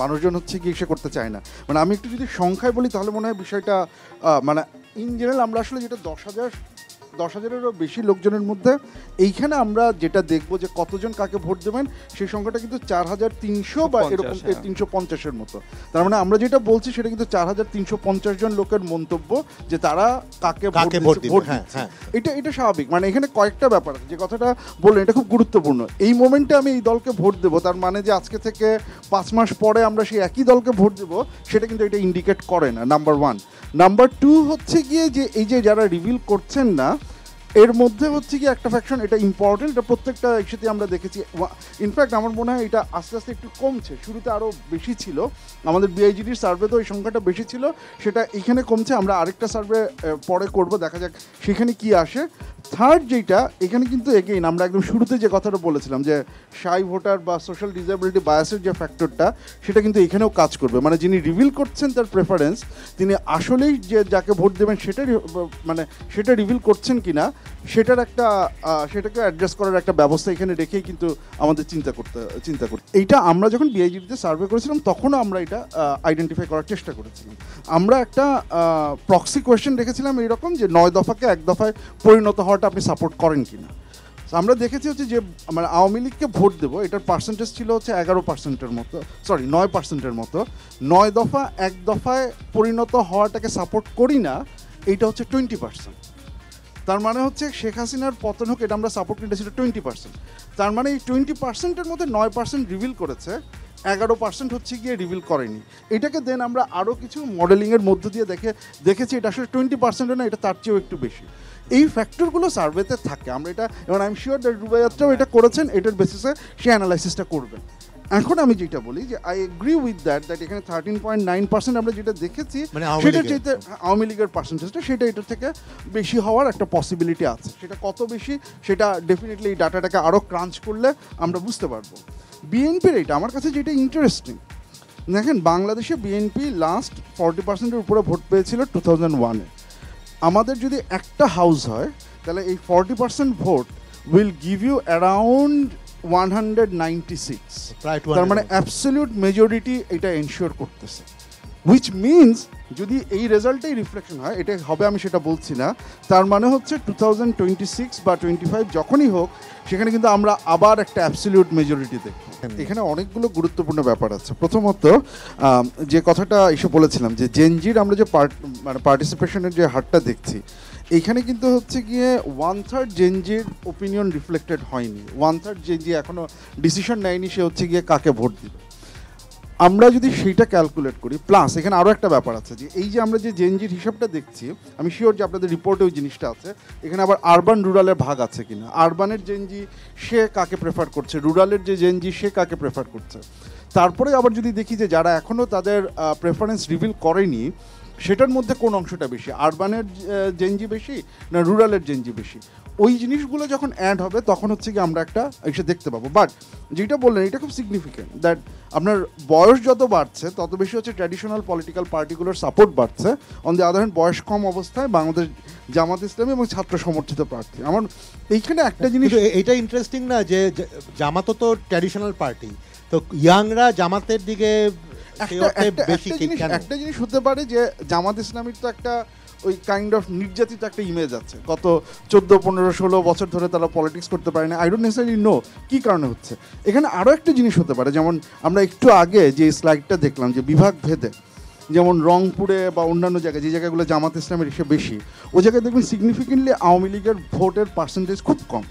মানুষজন হচ্ছে কি সে করতে চায় না। মানে আমি একটু যদি সংখ্যায় বলি তাহলে মনে হয় বিষয়টা মানে ইন জেনারেল আমরা আসলে যেটা 10,000-এরও বেশি লোকজনের মধ্যে এইখানে আমরা যেটা দেখব যে কতজন কাকে ভোট দেবেন সেই সংখ্যাটা কিন্তু 4,300 বা এরকম 350-এর মতো। তার মানে আমরা যেটা বলছি সেটা কিন্তু 4,350 জন লোকের মন্তব্য যে তারা কাকে ভোট দিচ্ছে। এটা স্বাভাবিক। মানে এখানে কয়েকটা ব্যাপার আছে, যে কথাটা বললেন এটা খুব গুরুত্বপূর্ণ। এই মোমেন্টে আমি এই দলকে ভোট দেবো তার মানে যে আজকে থেকে 5 মাস পরে আমরা সেই একই দলকে ভোট দেবো সেটা কিন্তু এটা ইন্ডিকেট করে না, নাম্বার 1। নাম্বার 2 হচ্ছে গিয়ে যে এই যে যারা রিভিল করছেন না এর মধ্যে হচ্ছে কি একটা ফ্যাকশন, এটা ইম্পর্টেন্ট, এটা প্রত্যেকটা একসাথে আমরা দেখেছি। ইনফ্যাক্ট আমার মনে হয় এটা আস্তে আস্তে একটু কমছে, শুরুতে আরও বেশি ছিল, আমাদের বিআইজিডির সার্ভেতেও এই সংখ্যাটা বেশি ছিল, সেটা এখানে কমছে। আমরা আরেকটা সার্ভে পরে করব, দেখা যাক সেখানে কি আসে। থার্ড যেটা এখানে কিন্তু এগেইন আমরা একদম শুরুতে যে কথাটা বলেছিলাম যে শাই ভোটার বা সোশ্যাল ডিসেবিলিটি বায়াসের যে ফ্যাক্টরটা সেটা কিন্তু এখানেও কাজ করবে। মানে যিনি রিভিল করছেন তার প্রেফারেন্স, তিনি আসলেই যে যাকে ভোট দেবেন সেটা রিভিল করছেন কি না সেটাকে অ্যাড্রেস করার একটা ব্যবস্থা এখানে রেখেই কিন্তু আমাদের চিন্তা করতে এইটা আমরা যখন বিআইজিডিতে সার্ভে করেছিলাম তখনও আমরা এটা আইডেন্টিফাই করার চেষ্টা করেছিলাম। আমরা একটা প্রক্সি কোয়েশ্চেন রেখেছিলাম এইরকম যে 9 দফাকে 1 দফায় পরিণত হওয়াটা আপনি সাপোর্ট করেন কিনা। আমরা দেখেছি হচ্ছে যে মানে আওয়ামী লীগকে ভোট দেবো এটার পার্সেন্টেজ ছিল হচ্ছে 11%-এর মতো, 9%-এর মতো। 9 দফা 1 দফায় পরিণত হওয়াটাকে সাপোর্ট করি না, এইটা হচ্ছে 20%। তার মানে হচ্ছে শেখ হাসিনার পতন হোক এটা আমরা সাপোর্ট করি, এটা ছিল 20%। তার মানে এই 20%-এর মধ্যে 9% রিভিল করেছে, 11% হচ্ছে গিয়ে রিভিল করেনি। এটাকে দেন আমরা আরও কিছু মডেলিংয়ের মধ্য দিয়ে দেখেছি এটা আসলে 20%-ও না, এটা তার চেয়েও একটু বেশি। এই ফ্যাক্টরগুলো সার্ভেতে থাকে। আমরা এটা এবং আই এম শিওর দ্যাট রুবাইয়াতটাও এটা করেছেন, এটার বেসিসে সে অ্যানালাইসিসটা করবেন। এখন আমি যেটা বলি যে আই এগ্রি উইথ দ্যাট এখানে 13.9% আমরা যেটা দেখেছি সেটা চাইতে আওয়ামী লীগের পার্সেন্টেজটা সেটা এটার থেকে বেশি হওয়ার একটা পসিবিলিটি আছে। সেটা কত বেশি সেটা ডেফিনেটলি এই ডাটাটাকে আরও ক্রাঞ্চ করলে আমরা বুঝতে পারবো। বিএনপির এটা আমার কাছে যেটা ইন্টারেস্টিং, দেখেন বাংলাদেশে বিএনপি লাস্ট 40%-এর উপরে ভোট পেয়েছিল 2001-এ। আমাদের যদি একটা হাউস হয় তাহলে এই 40% vote will give you around 196, তার মানে অ্যাবসলিউট মেজরিটি এটা এনশিওর করতেছে। হুইচ মিনস যদি এই রেজাল্টেই রিফ্লেকশন হয়, এটা হবে আমি সেটা বলছি না, তার মানে হচ্ছে 2026 বা 25 যখনই হোক সেখানে কিন্তু আমরা আবার একটা অ্যাবসলিউট মেজরিটি দেখব। এখানে অনেকগুলো গুরুত্বপূর্ণ ব্যাপার আছে। প্রথমত যে কথাটা এসে বলেছিলাম যে জেনজির আমরা যে পার্টিসিপেশনের যে হারটা দেখছি, এইখানে কিন্তু হচ্ছে গিয়ে 1/3 জেনজির ওপিনিয়ন রিফ্লেক্টেড হয়নি। 1/3 জেনজি এখনও ডিসিশন নেয়নি সে হচ্ছে গিয়ে কাকে ভোট দিবে। আমরা যদি সেইটা ক্যালকুলেট করি, প্লাস এখানে আরও একটা ব্যাপার আছে যে এই যে আমরা যে জেনজির হিসাবটা দেখছি, আমি শিওর যে আপনাদের রিপোর্টে ওই জিনিসটা আছে, এখানে আবার আরবান রুরালের ভাগ আছে কিনা, আরবানের জেনজি সে কাকে প্রেফার করছে, রুরালের যে জেনজি সে কাকে প্রেফার করছে। তারপরে আবার যদি দেখি যে যারা এখনও তাদের প্রেফারেন্স রিভিল করেনি সেটার মধ্যে কোন অংশটা বেশি, আরবানের জেনজি বেশি না রুরালের জেনজি বেশি, ওই জিনিসগুলো যখন অ্যাড হবে তখন হচ্ছে কি আমরা একটা এসে দেখতে পাবো। বাট যেটা বললেন এটা খুব সিগনিফিকেন্ট দ্যাট আপনার বয়স যত বাড়ছে তত বেশি হচ্ছে ট্র্যাডিশনাল পলিটিক্যাল পার্টিগুলোর সাপোর্ট বাড়ছে। অন দি আদার হ্যান্ড বয়স কম অবস্থায় বাংলাদেশ জামাত ইসলামী এবং ছাত্র সমর্থিত প্রার্থী। আমার এইখানে একটা জিনিস এটা ইন্টারেস্টিং না যে জামাতও তো ট্র্যাডিশনাল পার্টি, তো ইয়াংরা জামাতের দিকে একটা জিনিস হতে পারে যে জামাত ইসলামীর তো একটা ওই কাইন্ড অফ নির্যাতিত একটা ইমেজ আছে, গত 14, 15, 16 বছর ধরে তারা পলিটিক্স করতে পারে না। আই ডোন্ট নেসেসারিলি নো কী কারণে হচ্ছে। এখানে আরও একটা জিনিস হতে পারে, যেমন আমরা একটু আগে যে স্লাইডটা দেখলাম যে বিভাগ ভেদে, যেমন রংপুরে বা অন্যান্য জায়গায় যে জায়গাগুলো জামাত ইসলামের হিসেবে বেশি, ওই জায়গায় দেখবেন সিগনিফিকেন্টলি আওয়ামী লীগের ভোটের পার্সেন্টেজ খুব কম।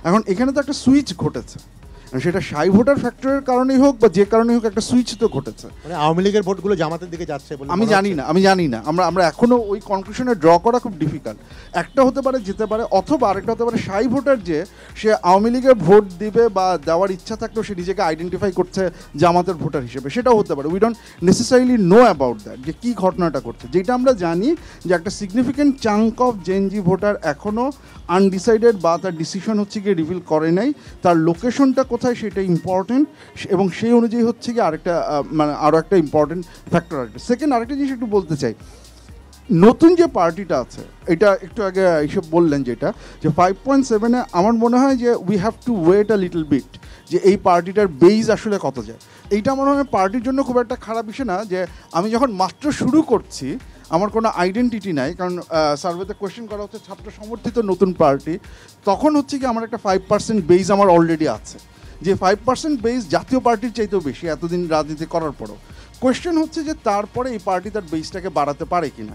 এখন এখানে তো একটা সুইচ ঘটেছে, সেটা শাই ভোটার ফ্যাক্টরের কারণেই হোক বা যে কারণেই হোক একটা সুইচ তো ঘটেছে। মানে আওয়ামী লীগের ভোটগুলো জামাতের দিকে যাচ্ছে বলে আমি জানি না আমরা এখনো ওই কনক্লুশনে ড্র করা খুব ডিফিকাল্ট। একটা হতে পারে যেতে পারে, অথবা আরেকটা হতে পারে শাই ভোটার যে সে আওয়ামী লীগের ভোট দিবে বা দেওয়ার ইচ্ছা থাকলেও সে নিজেকে আইডেন্টিফাই করছে জামাতের ভোটার হিসেবে, সেটাও হতে পারে। We don't necessarily know about that যে কী ঘটনাটা ঘটছে। যেটা আমরা জানি যে একটা significant chunk of Gen Z voter এখনও আনডিসাইডেড বা তার ডিসিশন হচ্ছে গিয়ে রিভিল করে নাই, তার লোকেশনটা কোথায় সেটা ইম্পর্টেন্ট, এবং সেই অনুযায়ী হচ্ছে গিয়ে আরেকটা মানে আরও একটা ইম্পর্টেন্ট ফ্যাক্টর আসবে। সেকেন্ড আরেকটা জিনিস একটু বলতে চাই, নতুন যে পার্টিটা আছে এটা একটু আগে এইসব বললেন যেটা যে 5.7-এ আমার মনে হয় যে we have to wait a little bit যে এই পার্টিটার বেইজ আসলে কত যায়। এইটা মনে হয় পার্টির জন্য খুব একটা খারাপ বিষয় না, যে আমি যখন মাত্র শুরু করছি আমার কোনো আইডেন্টিটি নাই, কারণ সার্ভেতে কোয়েশ্চেন করা হচ্ছে ছাত্র সমর্থিত নতুন পার্টি, তখন হচ্ছে কি আমার একটা 5% বেস আমার অলরেডি আছে, যে 5% বেস জাতীয় পার্টির চাইতেও বেশি এতদিন রাজনীতি করার পরও। কোয়েশ্চেন হচ্ছে যে তারপরে এই পার্টি তার বেসটাকে বাড়াতে পারে কিনা।